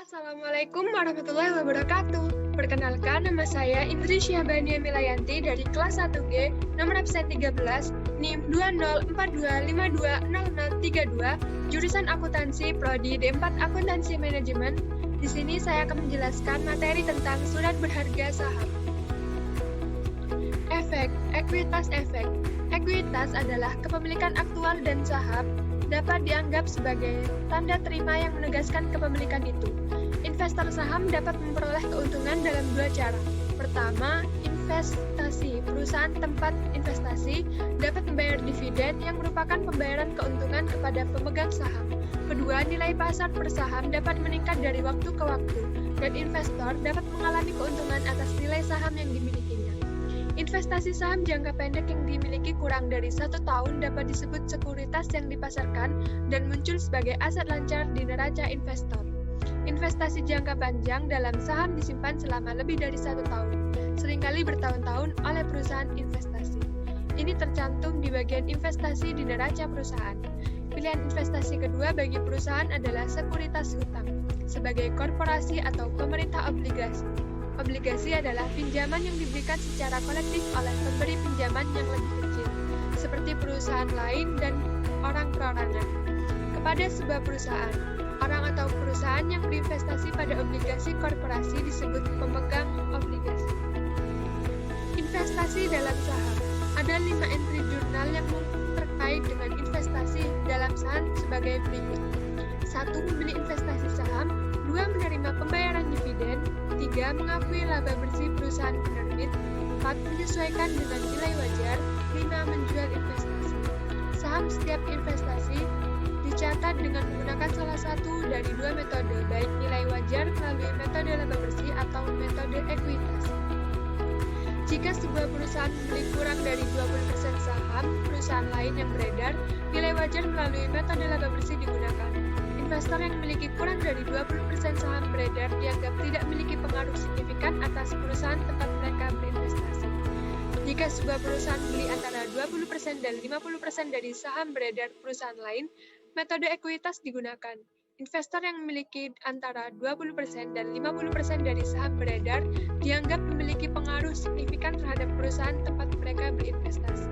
Assalamualaikum warahmatullahi wabarakatuh. Perkenalkan, nama saya Indri Syahbania Milayanti dari kelas 1G, nomor absen 13, NIM 2042520032, jurusan akuntansi Prodi D4 Akuntansi Manajemen. Di sini saya akan menjelaskan materi tentang surat berharga saham. Efek, ekuitas efek. Ekuitas adalah kepemilikan aktual dan saham dapat dianggap sebagai tanda terima yang menegaskan kepemilikan itu. Investor saham dapat memperoleh keuntungan dalam dua cara. Pertama, investasi. Perusahaan tempat investasi dapat membayar dividen yang merupakan pembayaran keuntungan kepada pemegang saham. Kedua, nilai pasar per saham dapat meningkat dari waktu ke waktu, dan investor dapat mengalami keuntungan atas nilai saham yang dimilikinya. Investasi saham jangka pendek yang dimiliki kurang dari 1 tahun dapat disebut sekuritas yang dipasarkan dan muncul sebagai aset lancar di neraca investor. Investasi jangka panjang dalam saham disimpan selama lebih dari 1 tahun, seringkali bertahun-tahun oleh perusahaan investasi. Ini tercantum di bagian investasi di neraca perusahaan. Pilihan investasi kedua bagi perusahaan adalah sekuritas hutang, sebagai korporasi atau pemerintah obligasi. Obligasi adalah pinjaman yang diberikan secara kolektif oleh pemberi pinjaman yang lebih kecil, seperti perusahaan lain dan orang perorangan, kepada sebuah perusahaan. Orang atau perusahaan yang berinvestasi pada obligasi korporasi disebut pemegang obligasi. Investasi dalam saham. Ada 5 entry jurnal yang terkait dengan investasi dalam saham sebagai berikut. 1. Membeli investasi saham. 2. Menerima pembayaran dividen. 3. Mengakui laba bersih perusahaan penerbit. 4. Menyesuaikan dengan nilai wajar. 5. Menjual investasi. Saham setiap investasi dicatat dengan menggunakan salah satu dari 2 metode, baik nilai wajar melalui metode laba bersih atau metode ekuitas. Jika sebuah perusahaan membeli kurang dari 20% saham perusahaan lain yang beredar, nilai wajar melalui metode laba bersih digunakan. Investor yang memiliki kurang dari 20% saham beredar dianggap tidak memiliki pengaruh signifikan atas perusahaan tempat mereka berinvestasi. Jika sebuah perusahaan beli antara 20% dan 50% dari saham beredar perusahaan lain, metode ekuitas digunakan. Investor yang memiliki antara 20% dan 50% dari saham beredar dianggap memiliki pengaruh signifikan terhadap perusahaan tempat mereka berinvestasi.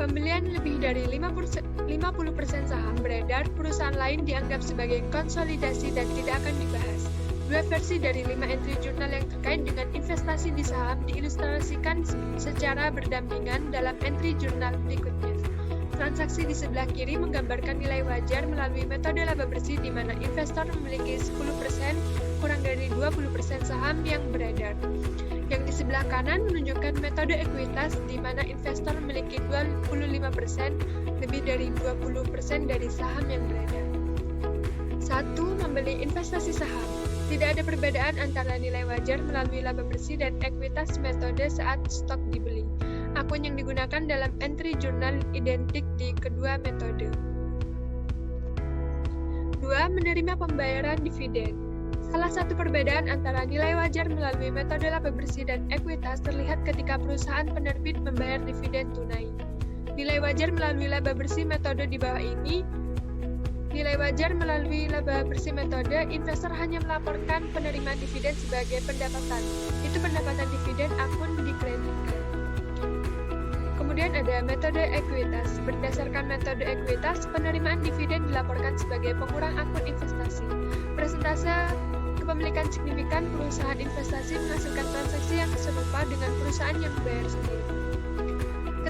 Pembelian lebih dari 50% saham beredar perusahaan lain dianggap sebagai konsolidasi dan tidak akan dibahas. 2 versi dari 5 entry jurnal yang terkait dengan investasi di saham diilustrasikan secara berdampingan dalam entry jurnal berikutnya. Transaksi di sebelah kiri menggambarkan nilai wajar melalui metode laba bersih di mana investor memiliki 10% kurang dari 20% saham yang beredar. Yang di sebelah kanan menunjukkan metode ekuitas di mana investor memiliki 25% lebih dari 20% dari saham yang beredar. 1. Membeli investasi saham. Tidak ada perbedaan antara nilai wajar melalui laba bersih dan ekuitas metode saat stok dibeli. Akun yang digunakan dalam entry jurnal identik di kedua metode. 2. Menerima pembayaran dividen. Salah satu perbedaan antara nilai wajar melalui metode laba bersih dan ekuitas terlihat ketika perusahaan penerbit membayar dividen tunai. Nilai wajar melalui laba bersih metode di bawah ini. Nilai wajar melalui laba bersih metode, investor hanya melaporkan penerimaan dividen sebagai pendapatan. Itu pendapatan dividen akun dikreditkan. Kemudian ada metode ekuitas. Berdasarkan metode ekuitas, penerimaan dividen dilaporkan sebagai pengurang akun investasi. Persentase kepemilikan signifikan perusahaan investasi menghasilkan transaksi yang serupa dengan perusahaan yang membayar sendiri.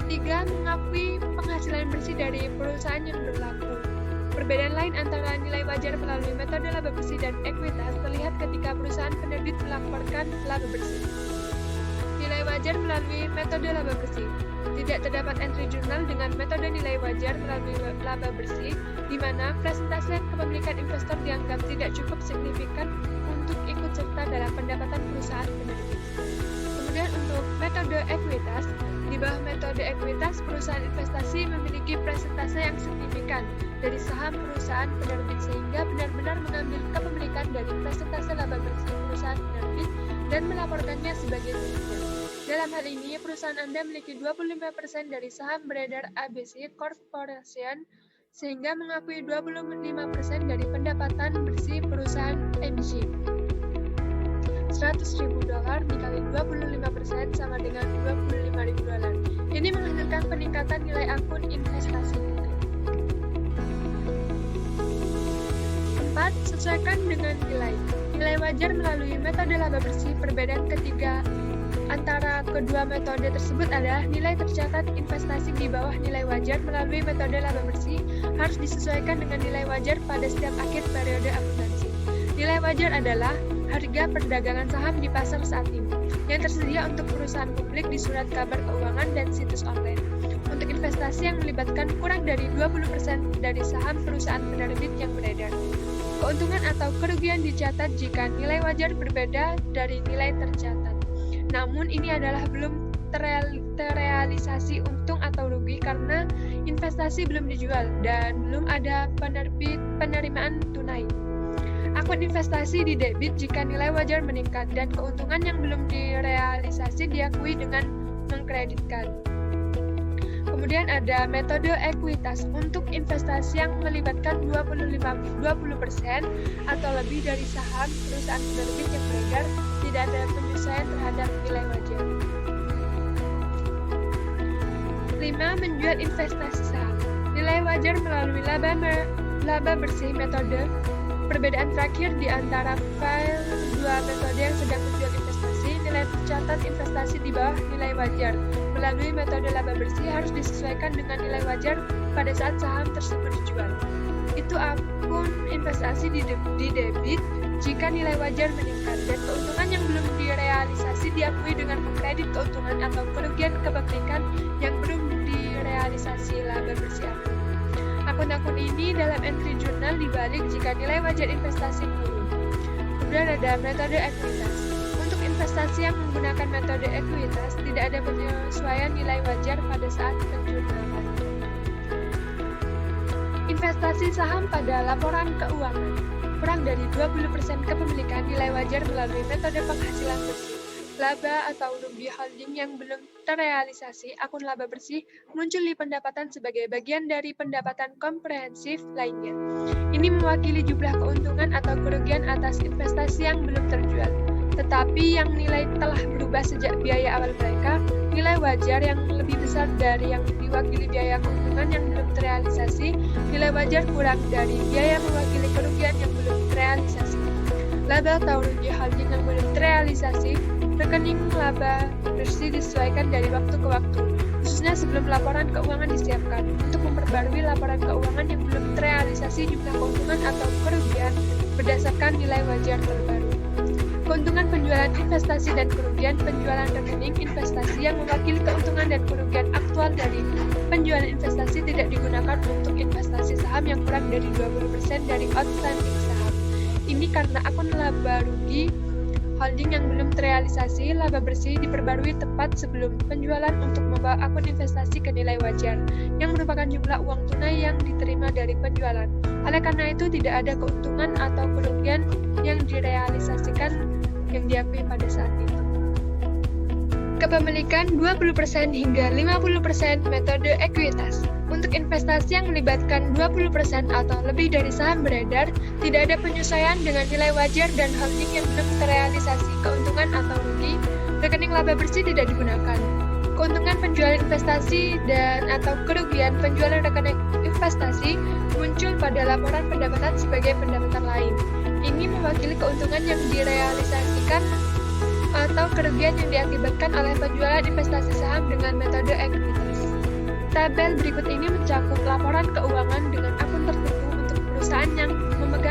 Ketiga, mengakui penghasilan bersih dari perusahaan yang berlaku. Perbedaan lain antara nilai wajar melalui metode laba bersih dan ekuitas terlihat ketika perusahaan penerbit melaporkan laba bersih. Nilai wajar melalui metode laba bersih. Tidak terdapat entry jurnal dengan metode nilai wajar melalui laba bersih, di mana persentase kepemilikan investor dianggap tidak cukup signifikan untuk ikut serta dalam pendapatan perusahaan penerbit. Kemudian untuk metode ekuitas, di bawah metode ekuitas, perusahaan investasi memiliki persentase yang signifikan dari saham perusahaan penerbit sehingga benar-benar mengambil kepemilikan dari persentase laba bersih perusahaan penerbit dan melaporkannya sebagai dividen. Dalam hal ini, perusahaan Anda memiliki 25% dari saham beredar ABC Corporation sehingga mengakui 25% dari pendapatan bersih perusahaan emisi. $100.000 dikali 25% sama dengan $25.000. Ini menghasilkan peningkatan nilai akun investasi. 4. Sesuaikan dengan nilai. Nilai wajar melalui metode laba bersih. Perbedaan ketiga antara kedua metode tersebut adalah nilai tercatat investasi di bawah nilai wajar melalui metode laba bersih harus disesuaikan dengan nilai wajar pada setiap akhir periode akuntansi. Nilai wajar adalah harga perdagangan saham di pasar saat ini yang tersedia untuk perusahaan publik di surat kabar keuangan dan situs online. Untuk investasi yang melibatkan kurang dari 20% dari saham perusahaan penerbit yang beredar. Keuntungan atau kerugian dicatat jika nilai wajar berbeda dari nilai tercatat. Namun ini adalah belum terrealisasi untung atau rugi karena investasi belum dijual dan belum ada penerimaan tunai. Akun investasi didebit jika nilai wajar meningkat dan keuntungan yang belum direalisasi diakui dengan mengkreditkan. Kemudian ada metode ekuitas untuk investasi yang melibatkan 20% atau lebih dari saham perusahaan penerbit yang beredar, tidak ada penyesuaian terhadap nilai wajar. 5. Menjual investasi saham. Nilai wajar melalui laba bersih metode. Perbedaan terakhir di antara file dua metode yang sedang menjual investasi, nilai tercatat investasi di bawah nilai wajar. Melalui metode laba bersih harus disesuaikan dengan nilai wajar pada saat saham tersebut dijual. Itu akun investasi didebit jika nilai wajar meningkat dan keuntungan yang belum direalisasi diakui dengan mengkredit keuntungan atau kerugian kepemilikan yang belum direalisasi laba bersih akun. Akun-akun ini dalam entry jurnal dibalik jika nilai wajar investasi turun. Kemudian ada metode ekuitas. Untuk investasi yang menggunakan metode ekuitas, tidak ada penyesuaian nilai wajar pada saat penjurnalan. Investasi saham pada laporan keuangan. Kurang dari 20% kepemilikan nilai wajar melalui metode penghasilan bersih. Laba atau rugi holding yang belum terrealisasi akun laba bersih muncul di pendapatan sebagai bagian dari pendapatan komprehensif lainnya. Ini mewakili jumlah keuntungan atau kerugian atas investasi yang belum terjual. Tetapi yang nilai telah berubah sejak biaya awal mereka, nilai wajar yang lebih besar dari yang diwakili biaya keuntungan yang belum terrealisasi, nilai wajar kurang dari biaya mewakili kerugian yang belum terrealisasi. Laba atau rugi holding yang belum terrealisasi, rekening laba bersih disesuaikan dari waktu ke waktu, khususnya sebelum laporan keuangan disiapkan, untuk memperbarui laporan keuangan yang belum terrealisasi jumlah keuntungan atau kerugian berdasarkan nilai wajar terbaru. Keuntungan penjualan investasi dan kerugian penjualan rekening investasi yang mewakili keuntungan dan kerugian aktual dari penjualan investasi tidak digunakan untuk investasi saham yang kurang dari 20% dari outstanding saham. Ini karena akun laba rugi holding yang belum terrealisasi, laba bersih diperbarui tepat sebelum penjualan untuk membawa akun investasi ke nilai wajar, yang merupakan jumlah uang tunai yang diterima dari penjualan. Oleh karena itu, tidak ada keuntungan atau kerugian yang direalisasikan yang diakui pada saat itu. Kepemilikan 20% hingga 50% metode ekuitas. Untuk investasi yang melibatkan 20% atau lebih dari saham beredar, tidak ada penyesuaian dengan nilai wajar dan holding yang belum terrealisasi keuntungan atau rugi, rekening laba bersih tidak digunakan. Keuntungan penjualan investasi dan atau kerugian penjualan rekening investasi muncul pada laporan pendapatan sebagai pendapatan lain. Ini mewakili keuntungan yang direalisasikan atau kerugian yang diakibatkan oleh penjualan investasi saham dengan metode ekuitas. Tabel berikut ini mencakup laporan keuangan dengan akun tertentu untuk perusahaan yang memegang